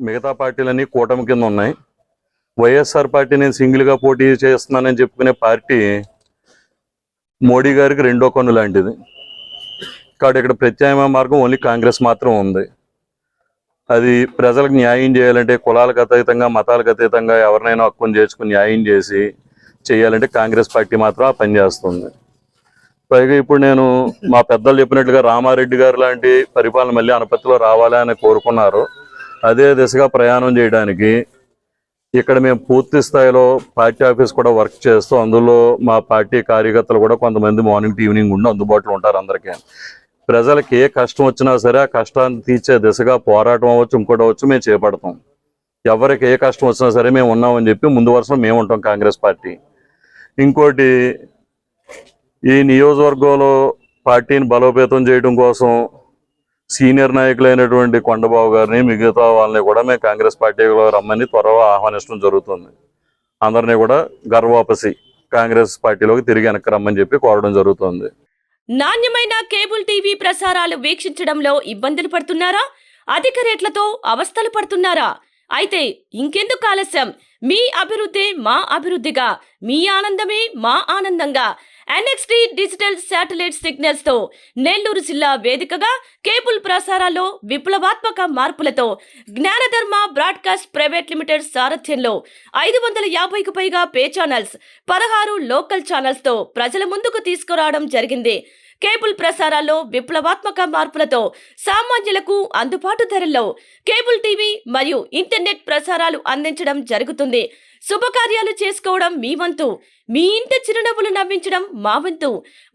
మిగతా పార్టీలన్నీ కూటమి కింద ఉన్నాయి. వైఎస్ఆర్ పార్టీ నేను సింగిల్గా పోటీ చేస్తున్నానని చెప్పుకునే పార్టీ మోడీ గారికి రెండో కన్ను లాంటిది. కాబట్టి ఇక్కడ ప్రత్యామ్నాయ మార్గం ఓన్లీ కాంగ్రెస్ మాత్రం ఉంది. అది ప్రజలకు న్యాయం చేయాలంటే కులాలకు అతీతంగా మతాలకు అతీతంగా ఎవరినైనా హక్కును చేసుకుని న్యాయం చేయాలంటే కాంగ్రెస్ పార్టీ మాత్రం ఆ పని చేస్తుంది. పైగా ఇప్పుడు నేను మా పెద్దలు చెప్పినట్లుగా రామారెడ్డి గారు లాంటి పరిపాలన మళ్ళీ అనపత్తిలో రావాలి అని కోరుకున్నారు. అదే దిశగా ప్రయాణం చేయడానికి ఇక్కడ మేము పూర్తి స్థాయిలో పార్టీ ఆఫీస్ కూడా వర్క్ చేస్తూ అందులో మా పార్టీ కార్యకర్తలు కూడా కొంతమంది మార్నింగ్ ఈవినింగ్ ఉండి అందుబాటులో ఉంటారు. అందరికీ ప్రజలకు ఏ కష్టం వచ్చినా సరే ఆ కష్టాన్ని తీర్చే దిశగా పోరాటం అవ్వచ్చు ఇంకోటి అవ్వచ్చు మేము చేపడతాం. ఎవరికి ఏ కష్టం వచ్చినా సరే మేము ఉన్నామని చెప్పి ముందు వరుసలో మేము ఉంటాం కాంగ్రెస్ పార్టీ. ఇంకోటి ఈ నియోజకవర్గంలో పార్టీని బలోపేతం చేయడం కోసం సీనియర్ నాయకులైనటువంటి కొండబాబు గారిని మిగతా వాళ్ళని కూడా మేము కాంగ్రెస్ పార్టీలో రమ్మని త్వరగా ఆహ్వానించడం జరుగుతుంది. అందరినీ కూడా గర్వాపసి కాంగ్రెస్ పార్టీలోకి తిరిగి వెనక్కి రమ్మని చెప్పి కోరడం జరుగుతుంది. నాణ్యమైన కేబుల్ టీవీ ప్రసారాలు వీక్షించడంలో ఇబ్బందులు పడుతున్నారా? అధిక రేట్లతో అవస్థలు పడుతున్నారా? అయితే ఇంకెందుకు ఆలస్యం? మీ అభివృద్ధి మా అభివృద్ధిగా, మీ ఆనందమే మా ఆనందంగా NXT డిజిటల్ శాటిలైట్ సిగ్నల్స్ తో నెల్లూరు జిల్లా వేదికగా కేబుల్ ప్రసారాల్లో విప్లవాత్మక మార్పులతో జ్ఞానధర్మ బ్రాడ్కాస్ట్ ప్రైవేట్ లిమిటెడ్ సారథ్యంలో 550కు పైగా పే ఛానల్స్, 16 లోకల్ ఛానల్స్ తో ప్రజల ముందుకు తీసుకురావడం జరిగింది. కేబుల్ ప్రసారాల్లో విప్లవాత్మక మార్పులతో సామాన్యులకు అందుబాటు ధరల్లో కేబుల్ టీవీ మరియు ఇంటర్నెట్ ప్రసారాలు అందించడం జరుగుతుంది. శుభకార్యాలు చేసుకోవడం మీ వంతు, మీ ఇంటి చిరునవ్వులు నవ్వించడం మా వంతు.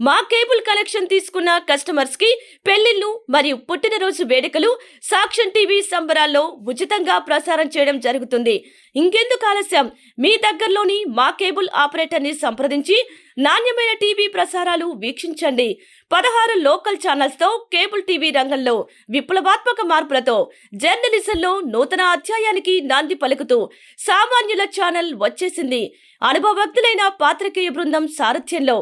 మా కేబుల్ కనెక్షన్ తీసుకున్న కస్టమర్స్ కి పెళ్లిళ్లు మరియు పుట్టినరోజు వేడుకలు సాక్ష్యం టీవీ సంబరాల్లో ఉచితంగా ప్రసారం చేయడం జరుగుతుంది. ఇంకెందుకు ఆలస్యం? మీ దగ్గరలోని మా కేబుల్ ఆపరేటర్ ని సంప్రదించి నాణ్యమైన టీవీ ప్రసారాలు వీక్షించండి. 16 లోకల్ ఛానల్స్ తో కేబుల్ టీవీ రంగంలో విప్లవాత్మక మార్పులతో జర్నలిజంలో నూతన అధ్యాయానికి నాంది పలుకుతూ సామాన్యుల ఛానల్ వచ్చేసింది. అనుభవజ్ఞులైన పాత్రికేయ బృందం సారథ్యంలో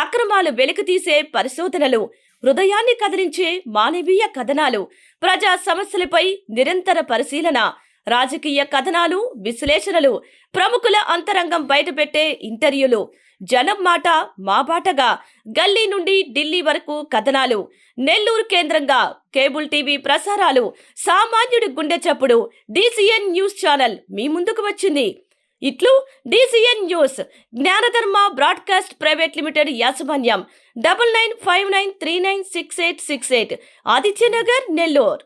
అక్రమాలు వెలికితీసే పరిశోధనలు, హృదయాన్ని కదిలించే మానవీయ కథనాలు, ప్రజా సమస్యలపై నిరంతర పరిశీలన, రాజకీయ కథనాలు, విశ్లేషణలు, ప్రముఖుల అంతరంగం బయటపెట్టే ఇంటర్వ్యూలు, జనం మాట మా బాటగా గల్లీ నుండి ఢిల్లీ వరకు కథనాలు, నెల్లూరు కేంద్రంగా కేబుల్ టీవీ ప్రసారాలు, సామాన్యుడి గుండె చప్పుడు DCN న్యూస్ ఛానల్ మీ ముందుకు వచ్చింది. ఇట్లు DCN news, జ్ఞానధర్మ broadcast private limited యాజమాన్యం, 9959396868, ఆదిత్యనగర్, నెల్లూరు.